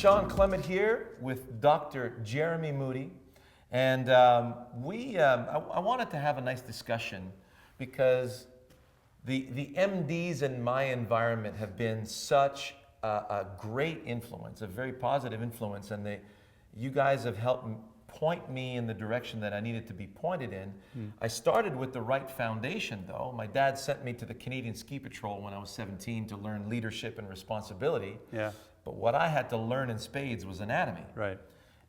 Shawn Clement here with Dr. Jeremy Moody, and I wanted to have a nice discussion because the MDs in my environment have been such a great influence, a very positive influence, and you guys have helped point me in the direction that I needed to be pointed in. I started with the right foundation though. My dad sent me to the Canadian Ski Patrol when I was 17 to learn leadership and responsibility. Yeah. But what I had to learn in spades was anatomy. Right.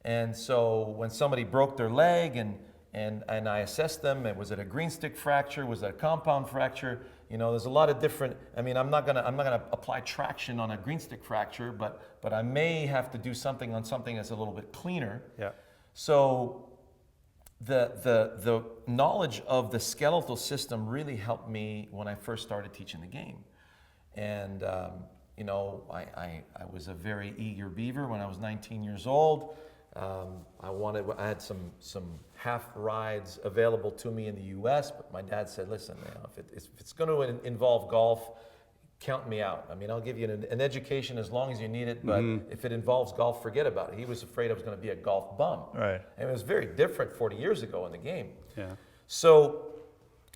And so when somebody broke their leg and I assessed them, was it a green stick fracture? Was it a compound fracture? You know, there's a lot of different, I mean, I'm not gonna apply traction on a green stick fracture, but I may have to do something on something that's a little bit cleaner. Yeah. So the knowledge of the skeletal system really helped me when I first started teaching the game. And you know, I was a very eager beaver when I was 19 years old. I had some half rides available to me in the US, but my dad said, listen, you know, if it's going to involve golf, count me out. I mean, I'll give you an education as long as you need it, but if it involves golf, forget about it. He was afraid I was going to be a golf bum. Right. And it was very different 40 years ago in the game. Yeah. So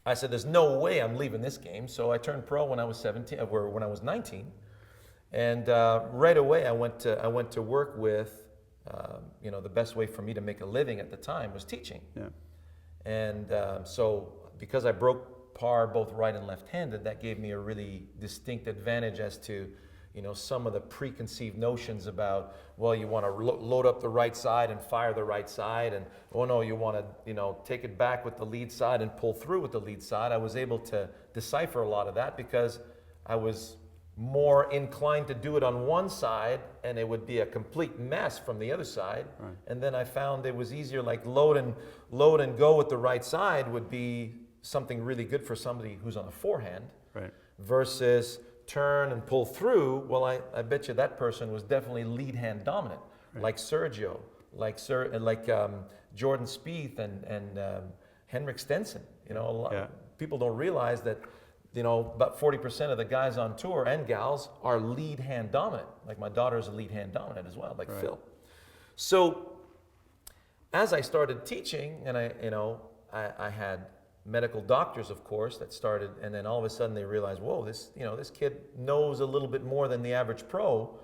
I said, there's no way I'm leaving this game. So I turned pro when I was 19. And right away, I went to work with, you know, the best way for me to make a living at the time was teaching. Yeah. And so because I broke par both right and left-handed, that gave me a really distinct advantage as to, you know, some of the preconceived notions about, well, you want to load up the right side and fire the right side, and oh no, you want to, you know, take it back with the lead side and pull through with the lead side. I was able to decipher a lot of that because I was more inclined to do it on one side and it would be a complete mess from the other side. Right. And then I found it was easier, like load and go with the right side would be something really good for somebody who's on a forehand. Right. Versus turn and pull through. Well, I bet you that person was definitely lead hand dominant. Right. Like Sergio, like Jordan Spieth and Henrik Stenson. You know, a lot, people don't realize that, you know, about 40% of the guys on tour and gals are lead hand dominant. Like my daughter's a lead hand dominant as well, like Phil. So as I started teaching, and I had medical doctors, of course, that started, and then all of a sudden they realized, whoa, this kid knows a little bit more than the average pro.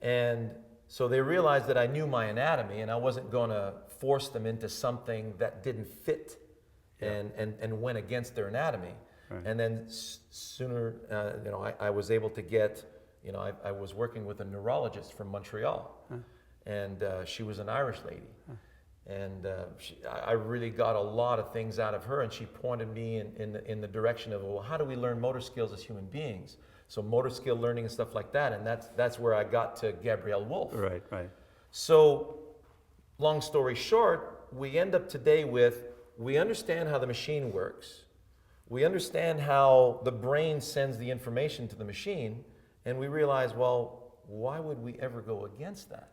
And so they realized that I knew my anatomy and I wasn't going to force them into something that didn't fit and went against their anatomy. Right. And then sooner, you know, I was able to get, you know, I was working with a neurologist from Montreal, and she was an Irish lady. And I really got a lot of things out of her, and she pointed me in the direction of, well, how do we learn motor skills as human beings? So motor skill learning and stuff like that, and that's where I got to Gabrielle Wolf. Right, right. So, long story short, we end up today with, we understand how the machine works, we understand how the brain sends the information to the machine, and we realize, well, why would we ever go against that?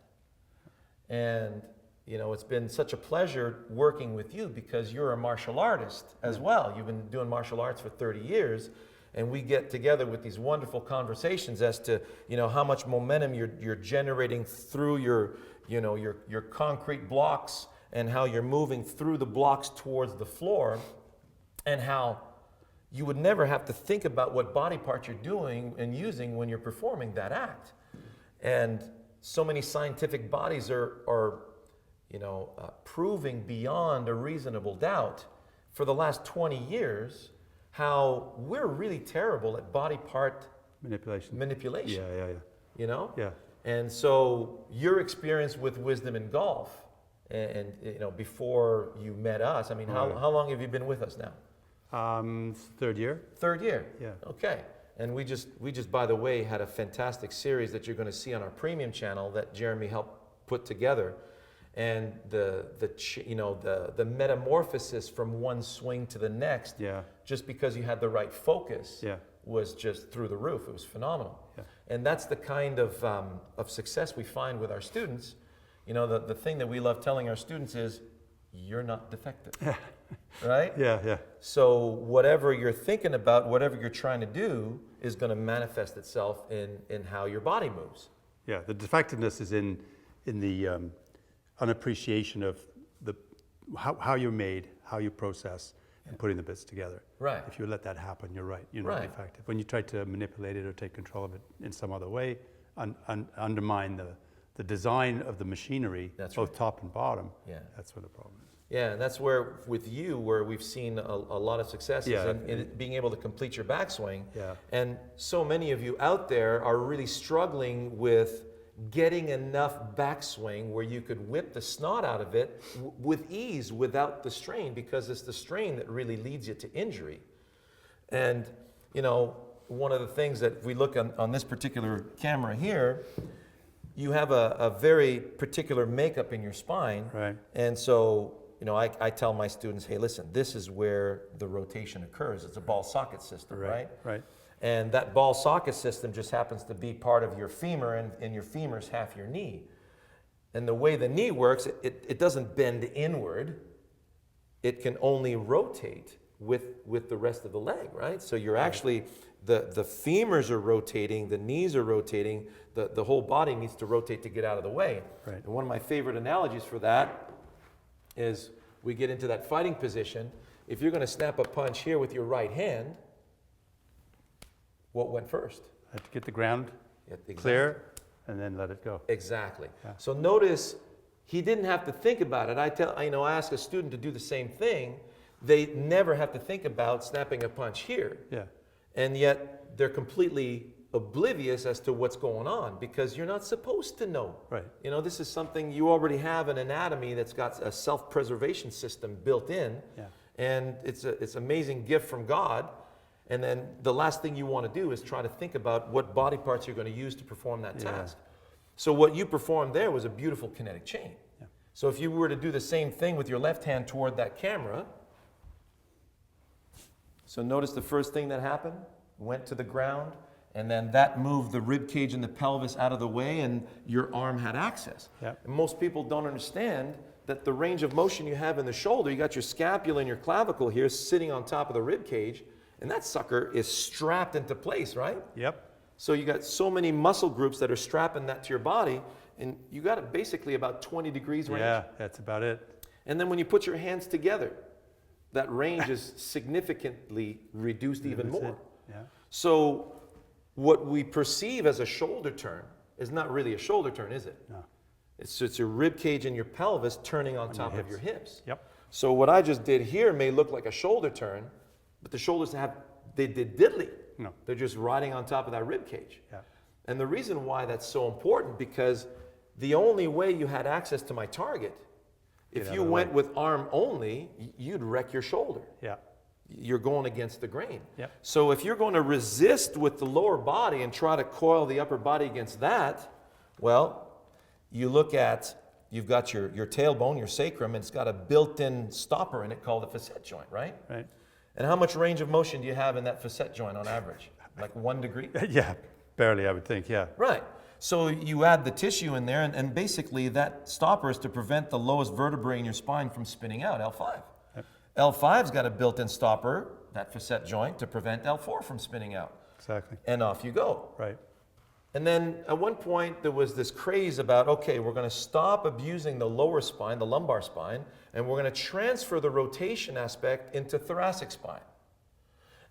And you know, it's been such a pleasure working with you because you're a martial artist as well. You've been doing martial arts for 30 years, and we get together with these wonderful conversations as to, you know, how much momentum you're generating through your concrete blocks and how you're moving through the blocks towards the floor, and how you would never have to think about what body part you're doing and using when you're performing that act. And so many scientific bodies are proving beyond a reasonable doubt for the last 20 years how we're really terrible at body part manipulation. Yeah. You know? Yeah. And so your experience with wisdom in golf, and you know, before you met us, I mean, how long have you been with us now? Third year. Third year? Yeah. Okay. And we just, by the way, had a fantastic series that you're going to see on our premium channel that Jeremy helped put together. And the metamorphosis from one swing to the next, just because you had the right focus, was just through the roof. It was phenomenal. Yeah. And that's the kind of success we find with our students. You know, the thing that we love telling our students is, you're not defective, right? Yeah. So whatever you're thinking about, whatever you're trying to do, is going to manifest itself in how your body moves. Yeah, the defectiveness is in in the unappreciation of how you're made, how you process, and putting the bits together. Right. If you let that happen, you're right. You're not Right. effective. When you try to manipulate it or take control of it in some other way, undermine the design of the machinery, That's both right. top and bottom. Yeah. That's where the problem is. Yeah, and that's where, with you, where we've seen a lot of successes Yeah. in being able to complete your backswing. Yeah. And so many of you out there are really struggling with getting enough backswing where you could whip the snot out of it with ease without the strain, because it's the strain that really leads you to injury. And, you know, one of the things that if we look on this particular camera here, you have a very particular makeup in your spine. Right. And so, you know, I tell my students, hey, listen, this is where the rotation occurs. It's a ball socket system, right? Right. And that ball socket system just happens to be part of your femur, and your femur's half your knee. And the way the knee works, it doesn't bend inward. It can only rotate with the rest of the leg, right? So you're actually, the femurs are rotating, the knees are rotating, the whole body needs to rotate to get out of the way. Right. And one of my favorite analogies for that is we get into that fighting position. If you're going to snap a punch here with your right hand, what went first? Have to get the ground Yeah, exactly. clear and then let it go. Exactly. Yeah. So notice he didn't have to think about it. I ask a student to do the same thing. They never have to think about snapping a punch here. Yeah. And yet they're completely oblivious as to what's going on, because you're not supposed to know. Right. You know, this is something you already have an anatomy that's got a self-preservation system built in. Yeah. And it's an amazing gift from God. And then the last thing you want to do is try to think about what body parts you're going to use to perform that Yeah. task. So what you performed there was a beautiful kinetic chain. Yeah. So if you were to do the same thing with your left hand toward that camera, so notice the first thing that happened, went to the ground, and then that moved the rib cage and the pelvis out of the way, and your arm had access. Yeah. And most people don't understand that the range of motion you have in the shoulder, you got your scapula and your clavicle here sitting on top of the rib cage, and that sucker is strapped into place, right? Yep. So you got so many muscle groups that are strapping that to your body, and you got it basically about 20 degrees range. Yeah, that's about it. And then when you put your hands together, that range is significantly reduced even That's more. it. Yeah. So what we perceive as a shoulder turn is not really a shoulder turn, is it? No. It's your rib cage and your pelvis turning on your top of hips. your hips. Yep. So what I just did here may look like a shoulder turn, but the shoulders they did diddly. No. They're just riding on top of that rib cage. Yeah. And the reason why that's so important, because the only way you had access to my target, Get if out you of the went way. with arm only, you'd wreck your shoulder. Yeah. You're going against the grain. Yep. So if you're going to resist with the lower body and try to coil the upper body against that, well, you look at, you've got your tailbone, your sacrum, and it's got a built-in stopper in it called the facet joint, right? Right. And how much range of motion do you have in that facet joint on average? Like 1 degree? Yeah. Barely, I would think. Yeah. Right. So you add the tissue in there, and basically that stopper is to prevent the lowest vertebrae in your spine from spinning out, L5. Yep. L5's got a built-in stopper, that facet joint, to prevent L4 from spinning out. Exactly. And off you go. Right. And then at one point there was this craze about, okay, we're going to stop abusing the lower spine, the lumbar spine, and we're going to transfer the rotation aspect into thoracic spine.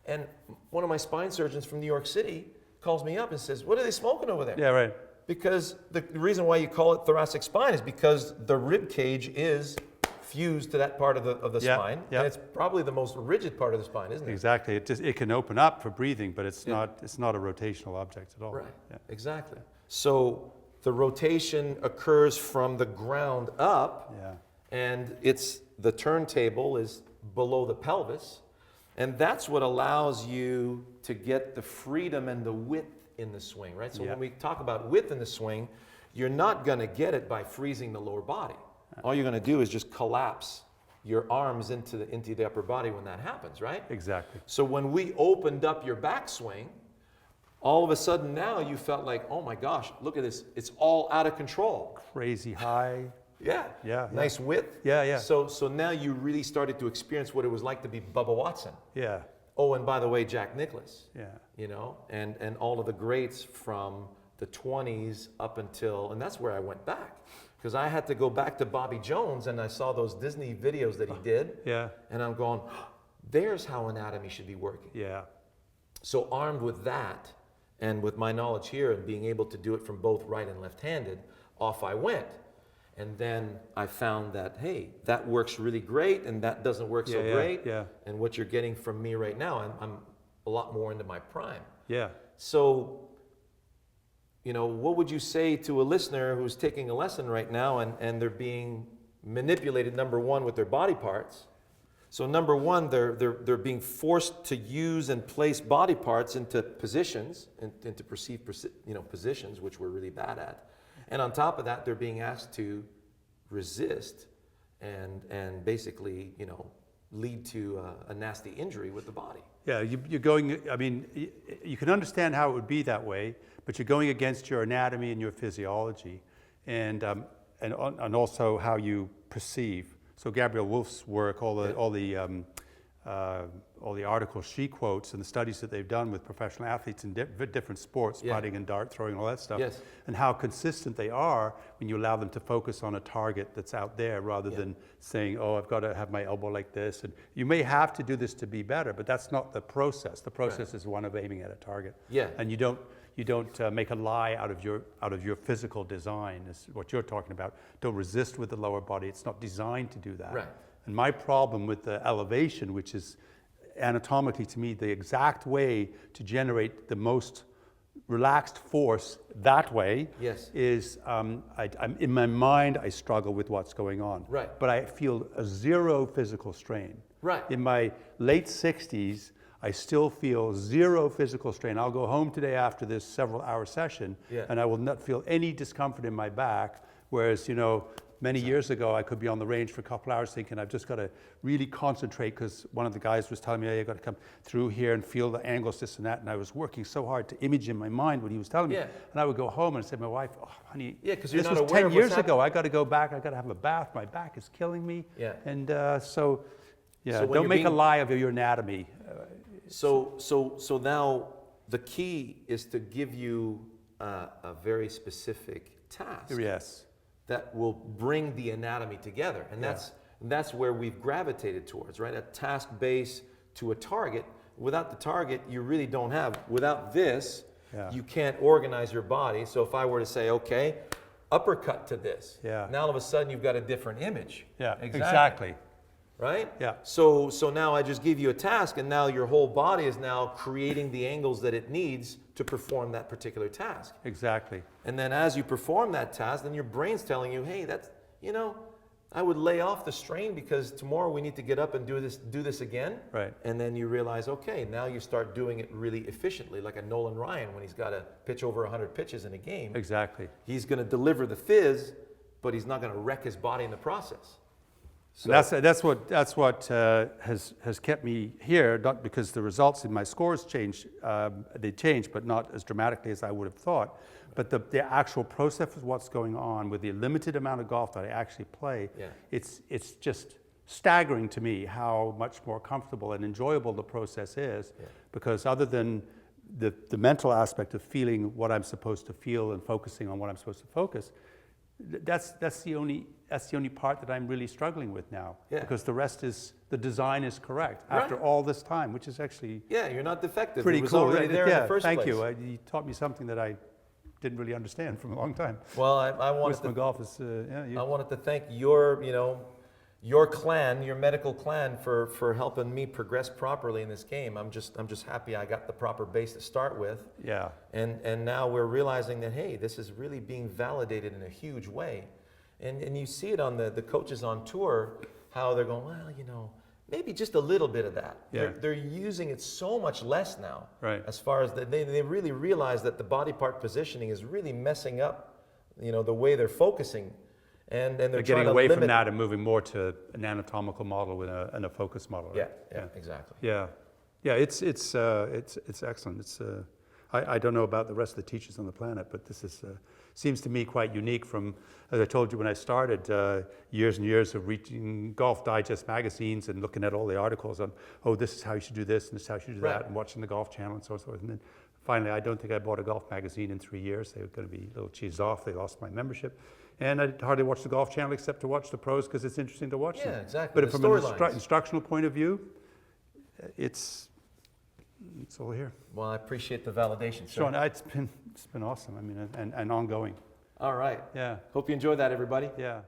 And one of my spine surgeons from New York City calls me up and says, what are they smoking over there? Yeah. Right. Because the reason why you call it thoracic spine is because the rib cage is fused to that part of the Yeah, spine. yeah. And it's probably the most rigid part of the spine, isn't it? Exactly. It can open up for breathing, but it's not a rotational object at all. Right, Yeah. exactly. So the rotation occurs from the ground up, Yeah. and the turntable is below the pelvis, and that's what allows you to get the freedom and the width in the swing, right? So Yeah. when we talk about width in the swing, you're not going to get it by freezing the lower body. All you're going to do is just collapse your arms into the upper body when that happens, right? Exactly. So when we opened up your backswing, all of a sudden now you felt like, oh my gosh, look at this. It's all out of control. Crazy high. Yeah. Yeah, Nice width. Yeah, yeah. So now you really started to experience what it was like to be Bubba Watson. Yeah. Oh, and by the way, Jack Nicklaus. Yeah. You know, and all of the greats from the 20s up until, and that's where I went back. Because I had to go back to Bobby Jones, and I saw those Disney videos that he did. Yeah. And I'm going, there's how anatomy should be working. Yeah. So armed with that, and with my knowledge here, and being able to do it from both right and left-handed, off I went. And then I found that, hey, that works really great, and that doesn't work so great. Yeah. And what you're getting from me right now, I'm a lot more into my prime. Yeah. So, you know, what would you say to a listener who's taking a lesson right now and they're being manipulated, number one, with their body parts? So number one, they're being forced to use and place body parts into positions, into perceived positions, which we're really bad at. And on top of that, they're being asked to resist and basically, you know, lead to a nasty injury with the body. Yeah, you're going, I mean, you can understand how it would be that way, but you're going against your anatomy and your physiology, and also how you perceive. So Gabrielle Wolf's work, all the articles she quotes and the studies that they've done with professional athletes in different sports, putting and dart throwing, all that stuff, and how consistent they are when you allow them to focus on a target that's out there rather than saying, oh, I've got to have my elbow like this. And you may have to do this to be better, but that's not the process. The process is one of aiming at a target. Yeah. And you don't make a lie out of your physical design, is what you're talking about. Don't resist with the lower body. It's not designed to do that. Right. And my problem with the elevation, which is anatomically to me the exact way to generate the most relaxed force that way, is I'm in my mind I struggle with what's going on. Right. But I feel a zero physical strain. Right. In my late 60s, I still feel zero physical strain. I'll go home today after this several-hour session, and I will not feel any discomfort in my back, whereas, you know, many years ago, I could be on the range for a couple hours thinking, I've just got to really concentrate, because one of the guys was telling me, hey, you've got to come through here and feel the angles, this and that. And I was working so hard to image in my mind what he was telling me. And I would go home and say to my wife, oh, honey, because this was 10 years ago. I got to go back. I got to have a bath. My back is killing me. And so don't make a lie of your anatomy. So now the key is to give you a very specific task. Yes. That will bring the anatomy together. And that's where we've gravitated towards, right? A task base to a target. Without the target, you really don't have. Without this, you can't organize your body. So if I were to say, okay, uppercut to this, now all of a sudden you've got a different image. Yeah, exactly. Right? Yeah. So now I just give you a task, and now your whole body is now creating the angles that it needs to perform that particular task. Exactly. And then as you perform that task, then your brain's telling you, hey, that's, you know, I would lay off the strain because tomorrow we need to get up and do this again. Right. And then you realize, okay, now you start doing it really efficiently, like a Nolan Ryan when he's got to pitch over 100 pitches in a game. Exactly. He's going to deliver the fizz, but he's not going to wreck his body in the process. So that's what has kept me here, not because the results in my scores changed, they changed, but not as dramatically as I would have thought. But the actual process of what's going on with the limited amount of golf that I actually play, it's just staggering to me how much more comfortable and enjoyable the process is. Because other than the mental aspect of feeling what I'm supposed to feel and focusing on what I'm supposed to focus, that's the only part that I'm really struggling with now. Because the rest is, the design is correct after all this time, which is actually you're not defective. Pretty it was cool. already there in the first thank place. you. You taught me something that I didn't really understand for a long time. Well, I wanted to golf is, I wanted to thank your clan, your medical clan, for helping me progress properly in this game. I'm just happy I got the proper base to start with. Yeah. And now we're realizing that, hey, this is really being validated in a huge way. And you see it on the coaches on tour, how they're going, well, you know, maybe just a little bit of that. They're using it so much less now. Right. As far as they really realize that the body part positioning is really messing up, you know, the way they're focusing. And they're getting away from that and moving more to an anatomical model and a focus model. Right? Yeah, exactly. Yeah, it's excellent. It's I don't know about the rest of the teachers on the planet, but this is seems to me quite unique from, as I told you when I started, years and years of reading Golf Digest magazines and looking at all the articles on, oh, this is how you should do this and this is how you should do that, and watching the Golf Channel and so on and so forth. And then finally, I don't think I bought a golf magazine in 3 years. They were going to be a little cheesed off. They lost my membership. And I hardly watch the Golf Channel except to watch the pros because it's interesting to watch them. Yeah, exactly. But The from an storylines. instructional point of view, it's all here. Well, I appreciate the validation, sir. Shawn, it's been awesome. I mean, and ongoing. All right. Yeah. Hope you enjoyed that, everybody. Yeah.